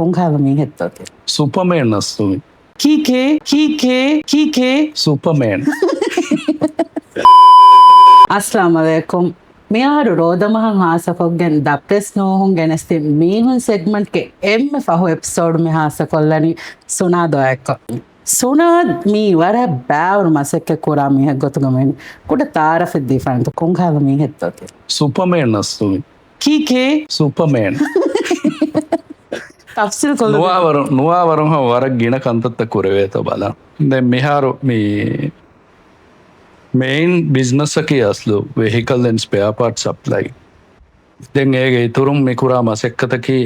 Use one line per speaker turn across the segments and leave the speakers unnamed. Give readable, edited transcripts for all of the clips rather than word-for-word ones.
kunghava mi hettote.
Superman astumi.
Kike.
Superman.
Assalamu alaikum. මෙයාරු රෝදමහන් හාසකොක්ගෙන් දප්පෙස් නෝහුන් ගැනස්ති මීහුන් සෙග්මන්ට්ගේ එම්ම ෆහු එපිසෝඩ් මෙ හාසකොල්ලනි සුනාදොයක්ක. සුනාද් මී වර බෑවරු මසෙක්ක කුරා මීහක් ගොතුගමෙන් කුඩ තාරෆෙද්දී ෆන්ත කුංහාව මීහෙත්තොති.
Superman astumi.
කීකේ
Superman.
තෆ්සිල් කොල්ල
නුවාවරුන් හා වරක් ගෙන කන්තත්ත කුරවේත බලා. දැන් මෙහාරු මේ main business ki aslu vehicle and spare parts supply den ege iturum mikura masekkata ki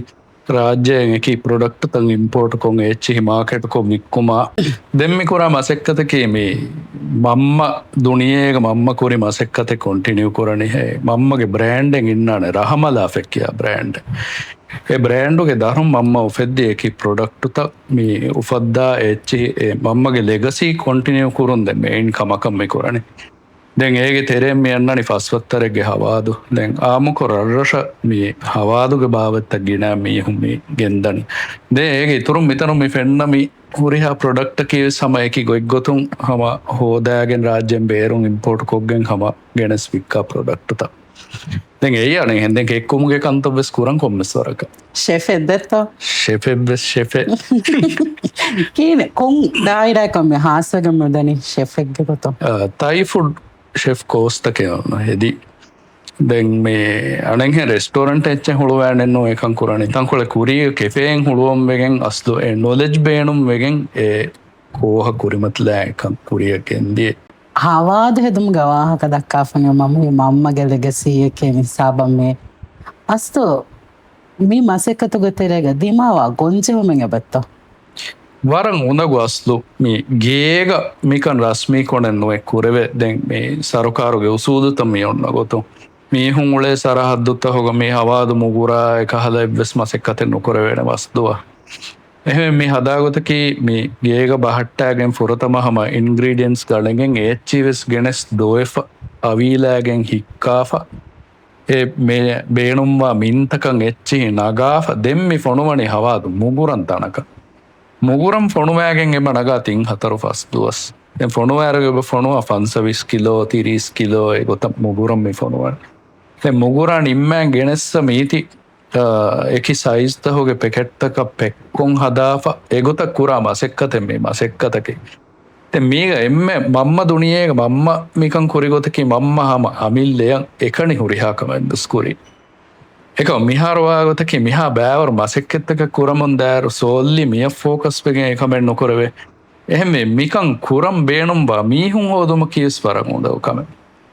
rajya ki product tan import kon echi market ko mikkuma den mikura masekkata ki me mamma duniyega mamma kuri masekkata continue korani he mamma ge brand en innane rahamala fekkiya brand e brand ge darum mamma ufeddi ki product ta me ufadda echi mamma ge legacy continue kurun den main kamakam me korani දැන් ඒගේ තෙරෙන් මේ යන්නනි ෆස්වත්තරගේ හවාදු දැන් ආමුක රරෂ මේ හවාදුගේ භාවත්ත ගෙන මේ හුමේ ගෙන්දනි දැන් ඒගේ ඉතුරු මිතරු මේ ෆෙන්නමි හුරිහා ප්‍රොඩක්ට් කී සමයකි ගොයික් ගොතුන් හම හෝදාගෙන රාජ්‍යයෙන් බේරුන් ඉම්පෝර්ට් කොග්ගෙන් හම ගෙනස් වික්කා ප්‍රොඩක්ට් තා දැන් ඒ යන්නේ හෙන්දෙන් කෙක්කුමුගේ කන්තබස් කුරන් කොම්මස්වරක
ෂෙෆ් එද්දත්ත
ෂෙෆ්
කීනේ කොන් ඩායිරකම් මේ හාසගම දනි ෂෙෆ් එක්ගේ ගොතෝ
තයි ෆුඩ් ෂෙෆ් කෝස්ට කියවන හෙදී දැන් මේ අනෙන් රෙස්ටෝරන්ට් එච්චෙන් හුළුවෑනෙන්නෝ එකන් කුරණි තංකොල කුරිය කෙෆේෙන් හුළුවම් වෙගෙන් අස්ලෝ ඒ නොලෙජ් බේනුම් වෙගෙන් ඒ කෝහ කුරිමත්ලා එකන් කුරිය කෙන්දී
හවාද හෙදුම් ගවාහක දක්කාෆන මම්මගේ ලෙගසී එකේ නිසාබම් මේ අස්තෝ මේ මසෙක්කතුග තෙරේග දිමාවා ගොංචෙවමෙන් එබත්තෝ
වරන් උනගු අස්ලු මේ ගේග මිකන් රස්මී කොනෙන් නොෙක් කුරවේ දැන් මේ සරකාරුගේ උසූදුතම මේ ඔන්න ගොතු මීහුන් උලේ සරහද්දුත්ත හොග මේ හවාදු මුගුරා එක හද එබ්වෙස් මසෙක්කතෙන් නොකරවෙන වස්දුව එහෙම මේ හදාගොතකි මේ ගේග බහට්ටෑගෙන් ෆුරතම හම ඉන්ග්‍රීඩියන්ස් ගලගෙන් ඒච්චිවෙස් ගෙනෙස් දෝයෆ අවීලෑගෙන් හික්කාෆ ඒ මේ බේනුම්වා මින්තකන් එච්චි නගාෆ දෙම්මි ෆොනුවනි හවාදු මුගුරන් තනක මුගුරම් ෆොනුවෑගෙන් එම නගා තින් හතරු ෆස් දුවස් දැන් ෆොනුවෑරගේ ෆොනුව ෆන්සවිස් කිලෝ 30 කිලෝ ඒ ගොත මුගුරම් මේ ෆොනුවන් දැන් මුගුරන් ඉම්මෑන් ගෙනස්ස මීති එකි සයිස් තහොගේ පැකට්ටක පෙක්කොන් හදාෆ ඒ ගොත කුරා මසෙක්කතෙන් මේ මසෙක්කතකේ දැන් මේක එම්ම මම්ම දුනියේක මම්ම මිකන් කුරි ගොතකි මම්ම හම අමිල්ලයන් එකනි හුරිහා කමෙන්දස් කුරි එක මිහාරවාගතකි මිහා බෑවර මසෙක්කෙත්තක කුරමුන් දෑරු සෝල්ලි මිය ෆෝකස් පෙගෙන් එකමෙන් නොකරවේ එහෙම මිකන් කුරම් බේනුම්බා මීහුන් හෝදුම කියස් වරක් උදව කමෙන්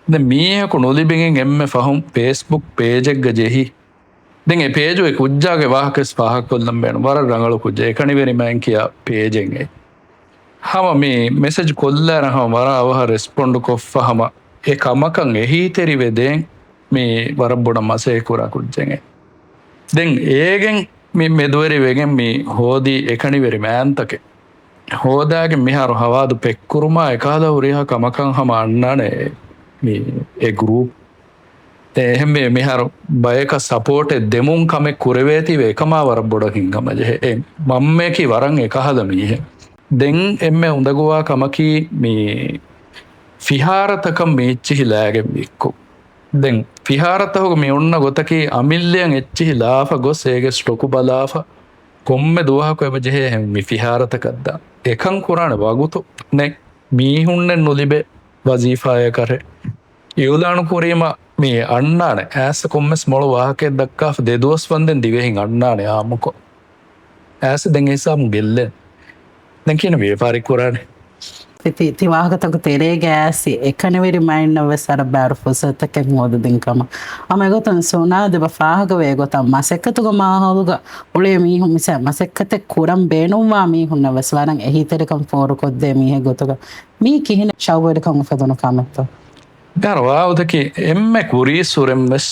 දැන් මීහකු නොලිබෙගෙන් එම්ම ෆහුම් ෆේස්බුක් පේජ් එක ජෙහි දැන් ඒ පේජ් එක කුජ්ජාගේ වාහකස් පහක් කොල්ලම් බේන වර රංගල කුජ්ජ එකනි වෙරි මෑන් කියා පේජෙන් ඒ හම මේ මෙසේජ් කොල්ලාර හම වර අවහ රෙස්පොන්ඩ් කොෆ්ෆහම ඒ කමකන් එහි තෙරි වෙදෙන් මේ වරබොඩ මසේ කුරා කුච්චෙන් දැන් ඒගෙන් මේ මෙදුවරි වෙගෙන් මේ හෝදී එකනිවෙරි මෑන්තකේ හෝදාගේ මිහාරු හවාදු පෙක්කුරුමා එකාද උරිහා කමකන් හම අන්නනේ මේ ඒ ගෲප් එහෙම මේ මිහාරු බයක සපෝට් දෙමුන් කමෙ කුරවේති වේකමා වරබොඩකින් ගමජේ ඒ මම්මේකි වරන් එකහද මීහ දැන් එම්මේ උඳගුවා කමකි මේ ෆිහාරතකම් මේච්චි හිලාගේ මික්කෝ දැන් ෆිහාරතහොග මේ ඔන්න ගොතකි අමිල්ලයන් එච්චි ලාෆ ගොස් ඒගේ ස්ටොකු බලාෆ කොම්මෙ දුවහක එබ ජෙහෙ හැම මේ ෆිහාරතකද්දා එකන් කුරාන වගුතු නේ මීහුන්නෙන් නොලිබේ වසීෆාය කරේ යෝලාණු කුරීම මේ අන්නානේ ඇස කොම්මස් මොළ වාහකේ දක්කා දෙදොස් වන්දෙන් දිවෙහින් අන්නානේ ආමුකෝ ඇස දැන් ඒසම් ගෙල්ලෙන් දැන් කියන ව්‍යාපාරික කුරානේ
තිවාහකතක තෙරේ ගෑසි එකනවෙරි මයින්නව සර බෑරු ෆොසත්තකෙන් හෝද දින්කම අම ගොතන් සෝනා දෙබ ෆාහගවේ ගොතම් මසෙක්කතුග මාහවුග උලේ මීහු මිස මසෙක්කතෙ කුරම් බේනුම්වා මීහුන්න වස්වරන් එහිතෙරකම් ෆෝරු කොද්දේ මීහෙ ගොතුග මී කිහින ශව්වඩකම් උපදනු කමෙත්තෝ
දරවාවදකි එම්ම කුරී සුරෙම්වෙස්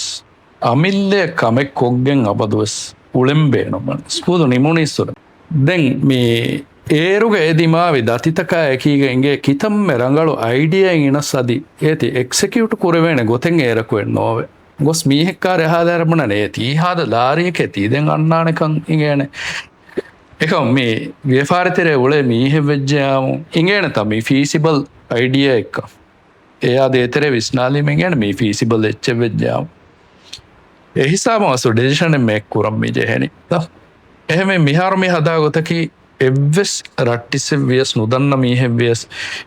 අමිල්ලේ කමෙක් කොග්ගෙන් අබදුවස් උලෙම් බේනුමන් ස්පූදු නිමුණිස්සුර දැන් මේ ඒරුගේ එදිමාවි දතිතකා එකීගෙන්ගේ කිතම්ම රංගලු අයිඩියෙන් ඉනස් අදි ඒති එක්සකියුට් කුරවෙන ගොතෙන් ඒරකුවෙන් නොවේ ගොස් මීහෙක්කාර එහාදරමන නේති හාද ලාරියක ඇති දැන් අන්නානකන් ඉගෙන එක මේ ව්‍යාපාරිතරය උලේ මීහෙ වෙච්ජයාම ඉගේන තම ෆීසිබල් අයිඩිය එක එයා දේතර විස්නාලීමෙන් ගැන මේ ෆීසිබල් එච්ච වෙච්ජාව එහිසාම අසු ඩෙසිෂන මෙක් කුරම් මිජහෙනි එහෙම මිහාරමි හදාගොතකි එවස් රට්ටිස වියස් නුදන්න මීහෙවියස්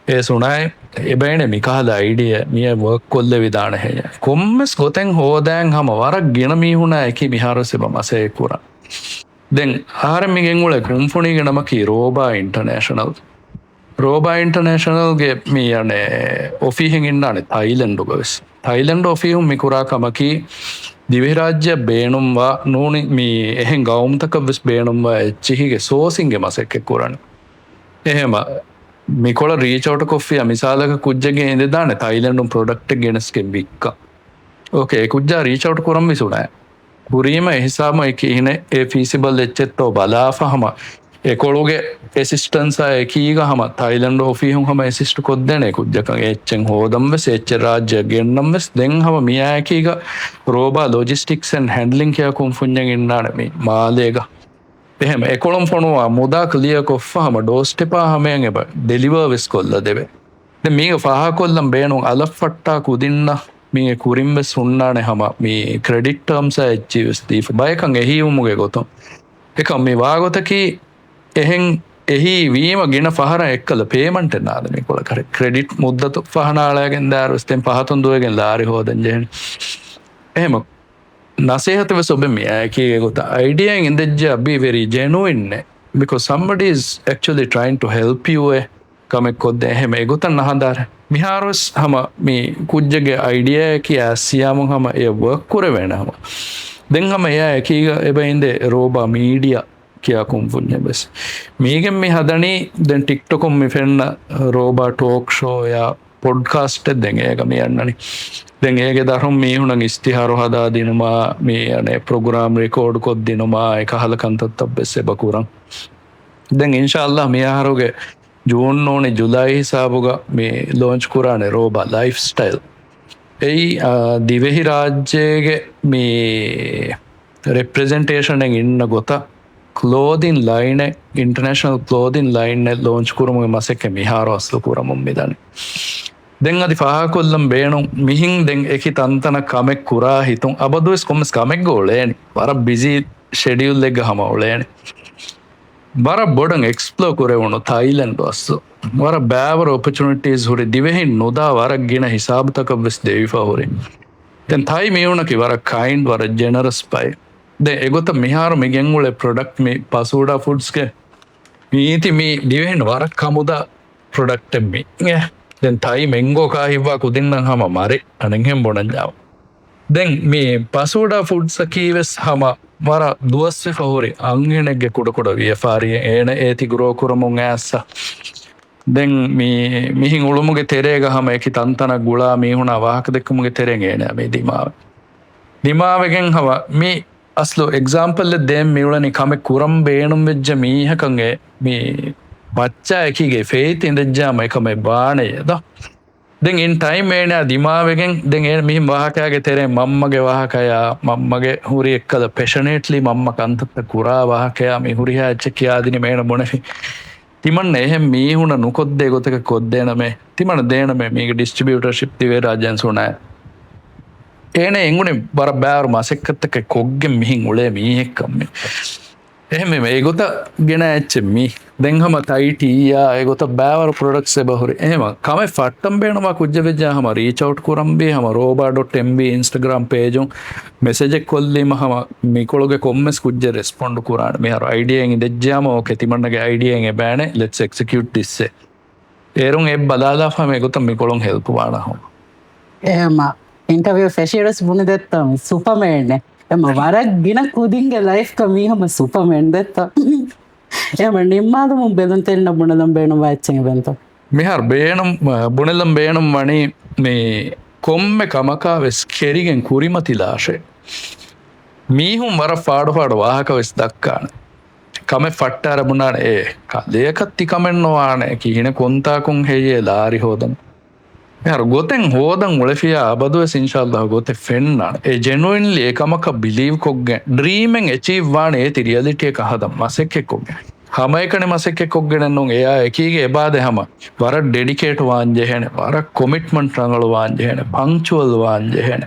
ඒ සුනයි එබයින මිකාහද අයිඩිය මිය වර්ක් කොල්ල විධානහය කොම්මස් ගොතැන් හෝදෑන් හම වරක් ගෙන මීහුණ ඇකි මිහාරසෙබ මසය කුර දැන් ආරමිගෙන් උල කුම්ෆුණිග නමකි රෝබා ඉන්ටර්නේශනල් රෝබා ඉන්ටර්නේශනල්ගේ මේ යනේ ඔෆිහෙන් ඉන්නානේ තයිලන්ඩුගස් තයිලන්ඩ ඔෆිහුම් මිකුරාකමකි දිවිරාජ්‍ය බේනුම්වා නූනි මේ එහෙන් ගෞම්තක වෙස් බේනුම්වා එච්චිහිගේ සෝසින්ගේ මසෙක්කෙ කුරන්න එහෙම මිකොල රීචෝට කොෆිය මිසාලක කුජ්ජගේ ඉඳදාන තයිලන්ඩුම් ප්‍රොඩක්ට ගෙනස්කෙ බික්ක ඕකේ කුජ්ජා රීචෝට් කොරම් විසුනෑ පුරීම එහිසාම එක ඉන ඒ ෆිසිබල් එච්චෙත්තෝ බලාෆහම එකොළුගේ එසිස්ටන්සා එකීග හම තයිලන්ඩ ෝෆිහුම් හම එසිස්ට කොද්දන කුද්ජක එච්චෙන් හෝදම්ව එච්ච රාජ්‍ය ගෙන්න්නම්වෙස් දෙන් හම මියෑකීග රෝබා ලෝජිස්ටික්සන් හැන්ඩලින් කියකුම් ෆුන්්ඥ ඉන්නානම මාලේග එහෙම එකොළොම් ෆොනවා මුදා කලිය කොෆ්හ හම ඩෝස්ටපා හමයන් එබ ඩෙලිවර් වෙස් කොල්ල දෙවේ මේක පහ කොල්ලම් බේනු අලෆට්ටා කුදින්න මේ කුරින්බ සුන්නාන හම මේ ක්‍රඩිට්ටම්ස එච්චිවස් දීප බයකං එහිවුමුගේ ගොතුම් එක මේ වාගොතකි එහෙන් එහි වීම ගෙන පහර එක්කල පේමට නාදම කොල කර ක්‍රඩිට් මුද්දතු පහනාලාගෙන් දෑරුස්තෙන් පහතුන්දුවගෙන් ලාරි හෝදජයෙන් එහෙම නසේහතව සොබ මේයකගේ ගොත අයිඩියන් ඉදජ be very genuine because somebody is actually trying to help you කමෙක් කොද්ද එහෙම එගොතන් නහදාර මිහාරස් හම මේ කුජ්ජගේ අයිඩිය කිය ඇසියාමුන් හම එය වර්ක් කුර වෙන හම දෙන් හම එයා එකීග එබයින්ද රෝබා මීඩිය කියකුම් පුුණ්්‍ය බෙස් මේගෙන් මේ හදනේ දැන් ටික්ටොකොම් මෙ පෙන්න්න රෝබා ටෝක් ෂෝයා පොඩ්කාස්ට දෙන් ඒකම යන්නනි දැන් ඒගේ දරුම් මේ හුණ ස්තිහාරු හදා දිනුමා මේ අනේ ප්‍රග්‍රාම් රෙකෝඩ් කොත් දිනුමා එක හලකන්තත් බෙස්ස බකුරන් දැන් ඉන්ශල්له මෙයාහරුගේ ජූන් ඕනේ ජුලයි හිසාබුග මේ ලෝංච් කුරානේ රෝබා ලයිෆ් ස්ටයිල් එයි දිවෙහි රාජ්‍යයගේ මේ රෙප්‍රසෙන්ටේෂනෙන් ඉන්න ගොත ක්ලෝදින් ලයින ඉන්ටර්නේශනල් ක්ලෝදින් ලයින්න ලෝංච් කුරම මසෙක මිහාර අස්ලු කුරමුම් මිදන දෙන් අධි පහකොල්ලම් බේනු මිහින් දෙන් එකි තන්තන කමෙක් කුරා හිතුන් අබදුවස් කොමස් කමෙක් ගෝලේනි වර බිසි ෂෙඩියුල් එක්ග හම ඔලේනි බර බොඩන් එක්ස්පලෝ කරවුණු තයිලන්ඩ් වස්සු වර බෑවර ඔපචනිටස් හුරි දිවෙහි නොදා වරක් ගෙන හිසාබතක වෙස් දෙවිපහුරි තැන් තයි මේවුණකි වර කයින්් වර ජෙනරස් පයි ද එගොත මිහාරු මිගෙන්ගුල ප්‍රොඩක්් මේ පසූඩා ෆුඩ්ස්ගේ මීති මේ දිවෙහෙන් වරක් කමුදා ප්‍රොඩක්ටෙම්මි දැන් තයි මෙංගෝ හිවා කුදින්න හම මරි අනෙහෙම් බොඩජාව දැන් මේ පසූඩා ෆුඩ්ස කීවෙස් හම වර දුවස්ව පහුරි අංගෙනෙක්ගෙ කුඩකොඩ ව්‍යපාරිය ඒන ඒති ගුරෝකුරමුන් ඇස්ස දැන් මේ මිහින් උළුමුගේ තෙරේග හම එකි තන්තන ගුලා මීහුණ වාහක දෙක්කමුගේ තෙරෙන්ගේන මේ දිමාව දිමාවගෙන් හව මේ අස්ලෝ එක්සාම්පල්ල දෙම් මිවලනි කමෙ කුරම් බේනුම් වෙච්ජ මීහකන්ගේ මේ මච්චා එකගේ ෆේති ඉඳජ්ජාම එකම බානයද දෙන් ඉන් ටයිම් ඒනයා දිමාවගෙන් දෙන් මිහි වාහකයාගේ තෙරේ මම්මගේ වාහකයා මම්මගේ හුරි එක්කද පෙෂනේට්ලි මම්ම කන්තත්ත කුරා වාහකයා මේ හුරිහා එච්ච කියාදින මේන බොනෆි තිමන්න එහෙම මීහුණ නුකොද්දේ ගොතක කොද්දේන මේ තිමන දේන මේක ඩිස්ට්‍රිබියුටර්ෂිප් තිවේ රාජ්‍යන් සුනාය ඒන එංගුණේ බර බෑවරු මසෙක්කත්තක කොග්ගෙන් මිහින් උලේ මීහෙක්කම්මේ එහෙම මේ ගොත ගෙන ඇච්චෙමි දෙංහම තයිටයා ඒගොත බෑවර ප්‍රොඩක්ස් බහුරි එහෙම කම ෆටම් බේනවා කුජ්ජ වෙජ්ජා හම රීචවට් කුරම්බේ හම රෝබා.mb ඉන්ස්ටග්‍රම් පේජුම් මෙසේජෙක් කොල්ලීම හම මිකොළොගේ කොම්මස් කුජ්ජ රෙස්පොන්ඩ් කුරාන මේ හර අයිඩියෙන් දෙජ්ජාම ඕකේ තිමන්නගේ අයිඩියෙන් බෑනේ let's execute this ඒරුන් ඒ බදාලා ෆම ඒගොත මිකොළොන් හෙල්ප් වානා හොම
එහෙම ඉන්ටර්වියු ෆෙෂියරස් බුණ දෙත්තම සුපර්මෑන් එම වරක් ගෙන කුදින්ගේ ලයිෆ් කමීහම සුපර්මෑන් දෙත්තා එම නිම්මාදම බෙදන් තෙල්න්න බුණදම් බේනුම් වැච්චෙන් බෙන්ත
මෙහර බේනම් බුණලම් බේනම් වනේ මේ කොම්ම කමකා වෙස් කෙරිගෙන් කුරිමතිලාශය මීහුම් වර ෆාඩුපාඩ වාහක වෙස් දක්කාන කම ෆට්ට අරබුණාන ඒ කදයකත්ති කමෙන්න්නවානේ කියන කොන්තාකුන් හෙයේ ලාරි හෝදන මෙහර ගොතෙන් හෝදන් උලෆියා අබදුව සිංශල්ලහ ගොත ෆෙන්න්නන ඒ ජෙනුවන්ලි ඒකමක බිලීව් කොග්ග ඩ්‍රීමෙන් එචීවාන ඒති රියලිටිය එක හද මසෙක්කෙ කොග හැම එකනේ මසෙක්කෙ කොග්ගෙනන්නුන් එයා එකීගේ එබාද හැම වර ඩෙඩිකේට් වාංජෙහෙන වර කොමිට්මන්ට් රංගල වාංජෙහෙන පංචුවල් වාංජෙහෙන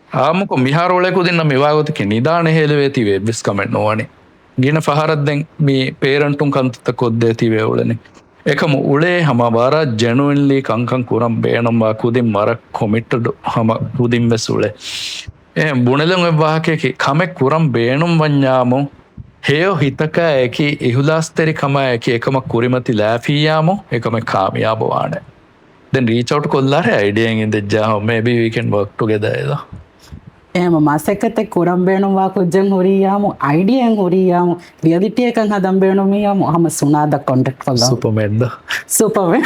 ආමුක මිහාරෝලෙකුදින්න මෙවාගොතක නිදාන හෙලවේතිවේ බිස් කමෙන්ට් නොවනේ ගෙන පහරද්දෙන් මේ පේරන්ටුන් කන්තත කොද්දේ තිවේ උලනේ එකම උලේ හම වර ජැනුවන්ලි කංකන් කුරම් බේනම්වා කුදින් මර කොමිට්ටඩ හම කුදින් වෙස් උලේ බුණලුන් එවාහකයකි කමෙක් කුරම් බේනුම් වඥාමු හේෝ හිතක ඇකි ඉහුලාස්තෙරි කම ඇකි එකම කුරිමති ලෑෆීයාමු එකම කාමයාබවාන දැන් රීචවට් කොල්ලාර අයිඩියෙන් ඉද ජාහ maybe we can work together එදා
එහෙම මසෙක්කතේ කුරම් බේනුම්වා කුජ්ජන් හොරියාමු අයිඩියෙන් හොරියාමු රියලිටි එකන් හදම් බේනුමියාමු හම සුනාද කොන්ටැක්ට් කොල්ලා
සුපර්මැන්ද
සුපර්මැන්